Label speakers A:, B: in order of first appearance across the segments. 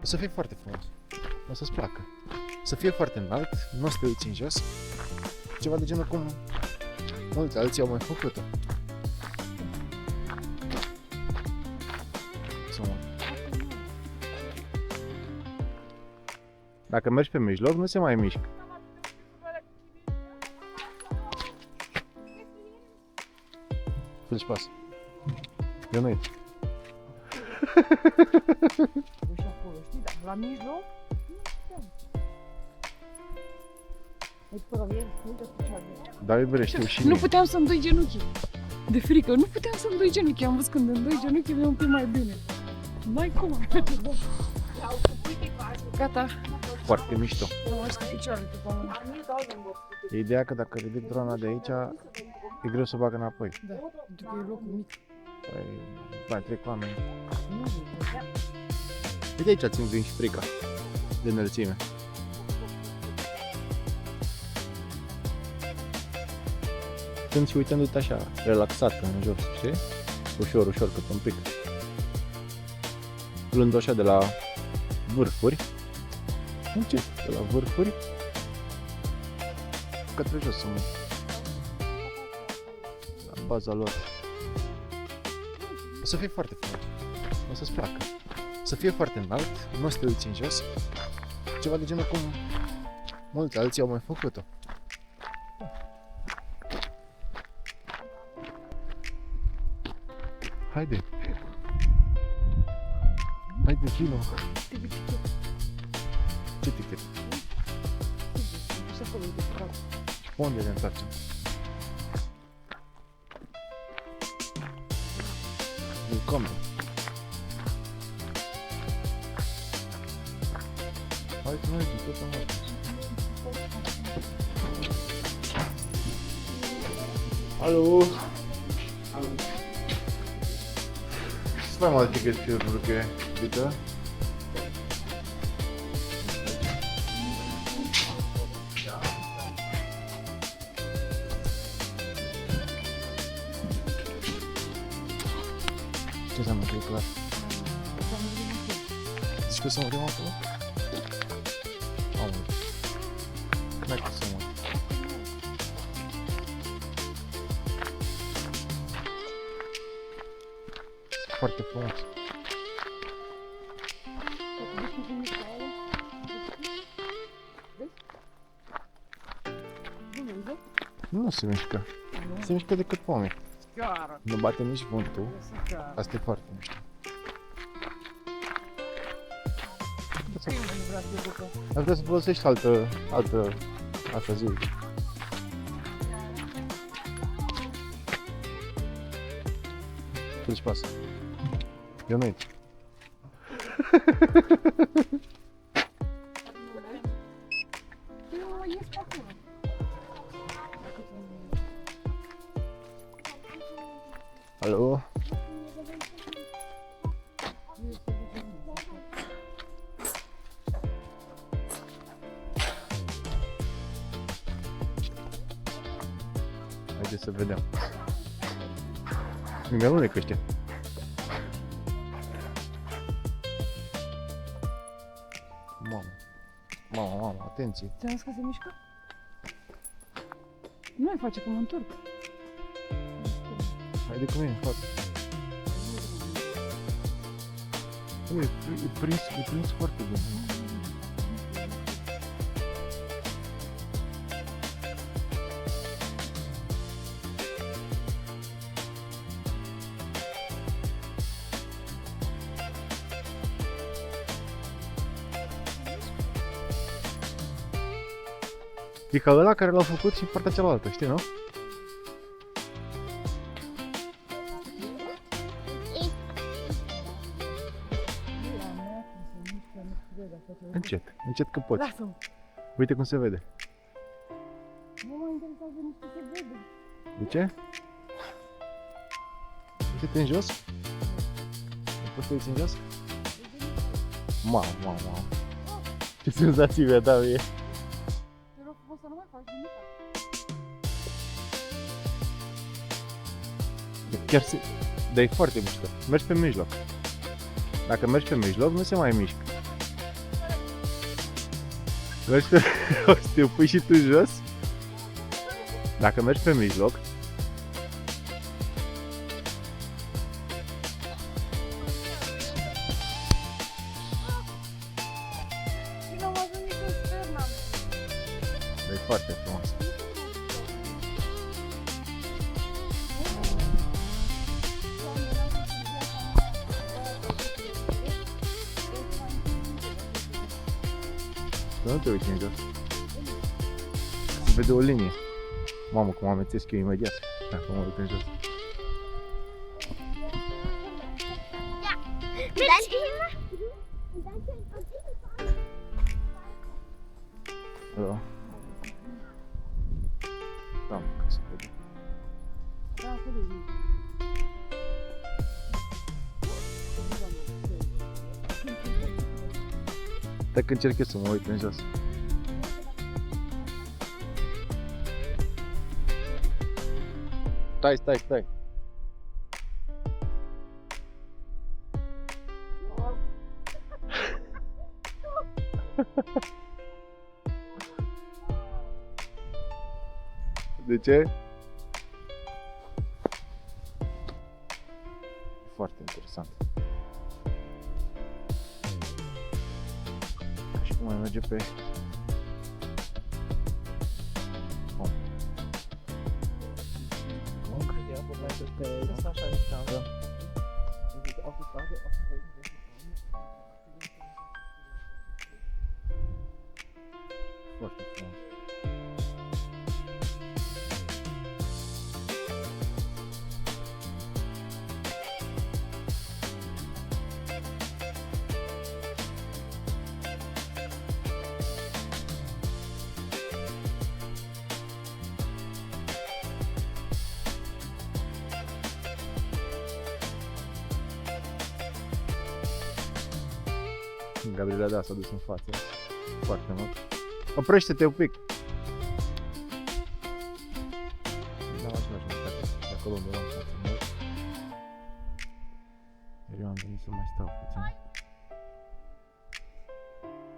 A: O să fie foarte frumos. O să-ți placă. Să fie foarte înalt, nu o să te uiți în jos. Ceva de genul cum mulți alții au mai făcut-o. Dacă mergi pe mijloc, nu se mai mișcă. Fă-ți pas. Eu nu intru.
B: Și acolo, știi, dar la mijloc nu puteam.
A: Da, iubire, știu și
B: Nu
A: mie.
B: puteam să-mi doi genunchii. De frică, nu puteam să-mi doi genunchii. Am văzut când îmi doi genunchii, mi-e un pic mai bine. N-ai cum, am face, da. Gata.
A: Foarte mișto.
B: Am ars cu picioarele pe pământ.
A: E ideea că dacă ridic drona de aici, e greu să o bag înapoi.
B: Da, pentru că e locul mic.
A: Păi, mai trec oameni.
B: Nu,
A: Uite aici ți-mi vin și frica de înălțime. Când și uitându-te așa, relaxat în jos, știi? Ușor, ușor, cât un pic. Luând așa de la vârfuri. Încet, de la vârfuri către jos, la baza lor. O să fie foarte frumos. O să-ți placă. Să fie foarte înalt, nu o să te uiți în jos. Ceva de genul cum mulți alții au mai făcut-o. Haide! Haide, vino! Ce tichet?
B: și acolo, uite, pe cap.
A: Și pe unde ne întoarcem? Willkommen! Hai să mergem, tot am mai. Hallo! Zweimal Ticket für Brücke, bitte. Ce înseamnă că e clar? Zici că să murim acolo? Am murit. Când ai cum să mor? Foarte frumos. Nu se mișcă. Se mișcă decât pomii.
B: Scară.
A: Nu bate nici vântul.
B: Scară.
A: Asta e foarte mișto. Aș vrea să folosești altă zi. Ce-ți pasă? Eu nu intru. Alo? Haideți să vedem. Mi-a alunecă ăștia. Mamă, atenție.
B: Ți-am zis că se mișcă? Nu mai face că mă întorc.
A: Haide cu mine, în față. E prins foarte bine. E ca ăla care l-au făcut și în partea cealaltă, știi, nu? Încet, încet că poți.
B: Lasă-mă.
A: Uite cum se vede.
B: Nu mă interesează nici că se vede.
A: De ce? Uite-te în jos. Nu poți să te uiți în jos? Mamă. Ce senzații mi-a dat mie.
B: Te rog frumos să nu mai faci nimic.
A: Chiar se... Dar e foarte mișto. Mergi pe mijloc. Dacă mergi pe mijloc, nu se mai mișcă. Mergi pe... O să te pui și tu jos? Dacă mergi pe mijloc,
B: Nu am văzut niciun sperm.
A: e foarte frumos. Să nu te uiți în jos. Se vede o linie. Mamă, cum amețesc eu imediat dacă mă uit în jos. Da. Da, ca să vede. Dacă încerc eu să mă uit în jos. Stai. De ce? Foarte interesant. Ca și cum mai merge pe... Oh. Foarte frumos. Gabriela, da, s-a dus în față. Foarte mult. Oprește-te un pic. Da, așa mergem de acolo unde eram în față mult. Iar eu am venit să mai stau puțin.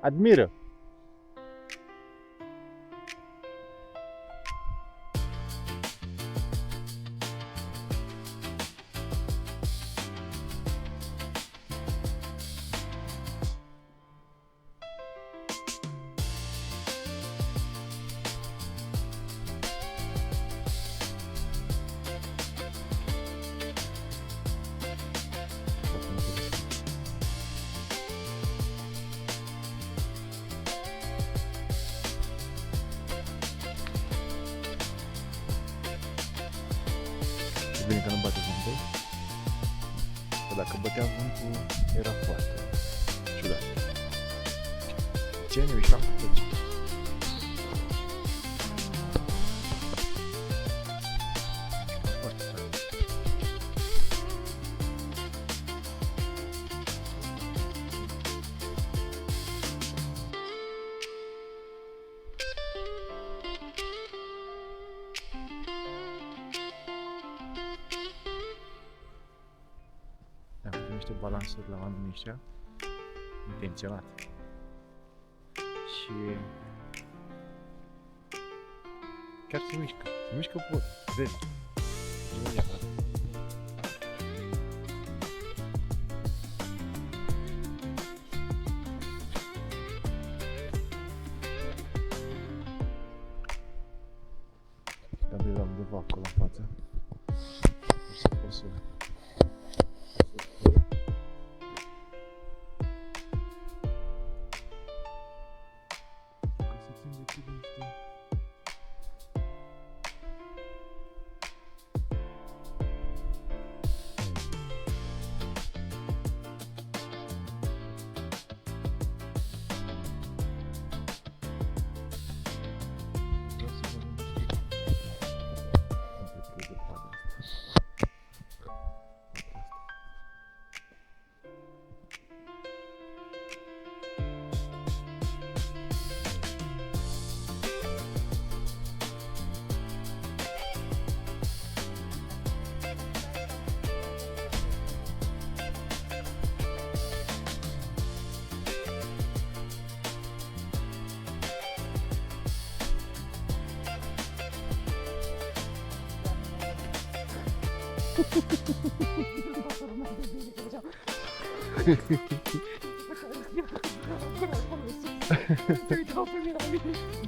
A: Admiră! E bine că nu bate vântul, că dacă bătea vântul era foarte ciudat. Ce ne mișcam cu plăci? Foarte tare. Am făcut niște balansuri la oamenii ăștia, intenționat. Și chiar se mișcă pot, vezi. Nu e adevărat. Gabriela undeva acolo în față. O să pot să...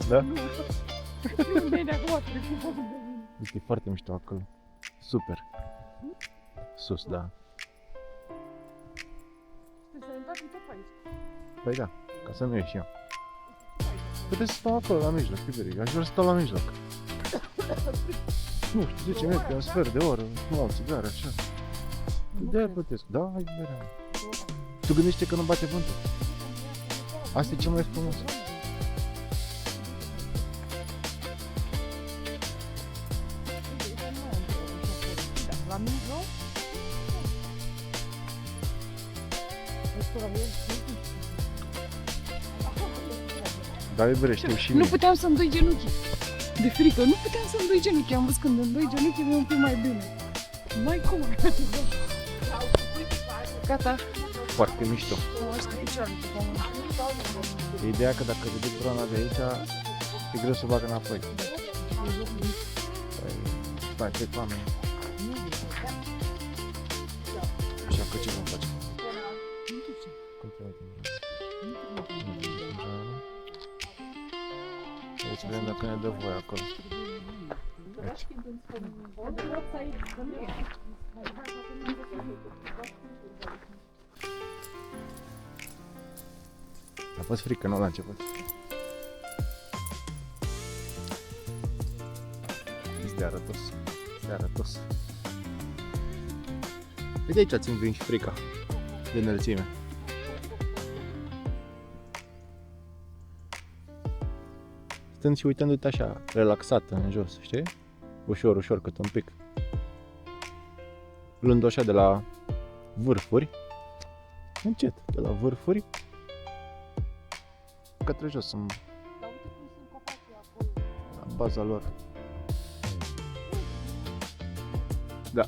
A: Da?
B: Unde e de acum, trecut pe lângă mine.
A: Uite, e foarte mișto acolo. Super. Sus, da.
B: Să intrați în tot aici.
A: Păi da, ca să nu ieși eu. Puteți să stau acolo, la mijloc, Tiberic. Aș vrea să stau la mijloc. Nu știu, 10 minute, un sfert de oră, fumăm o țigară, așa. De-aia plătesc. Da, hai, berea. Tu gândește că nu bate vântul. Asta e cel mai frumos.
B: La mijloc.
A: Da, iubire, știu și
B: Nu
A: mie.
B: puteam să-mi doi genunchii. De frică, nu puteam să-mi doi genunchii. Am văzut când îmi doi genunchii, mi-e un pic mai bine. Mai cum? Gata.
A: Foarte mișto.
B: Am aș picioarele pe pământ.
A: Ideea că dacă ridic brana de aici, e greu să o bag înapoi. Stai, trec oameni. Așa că ce vom face? Cum trebuie Aici vedem dacă ne dă voie acolo. Aici. A fost frică, nu la început. Este arătos. Este arătos. Uite aici ți-mi vin și frica de înălțime. Stând și uitându-te așa, relaxată în jos, știi? Ușor, ușor, cât un pic. Luând-o așa de la vârfuri, încet, de la vârfuri către jos, în la baza lor. Da.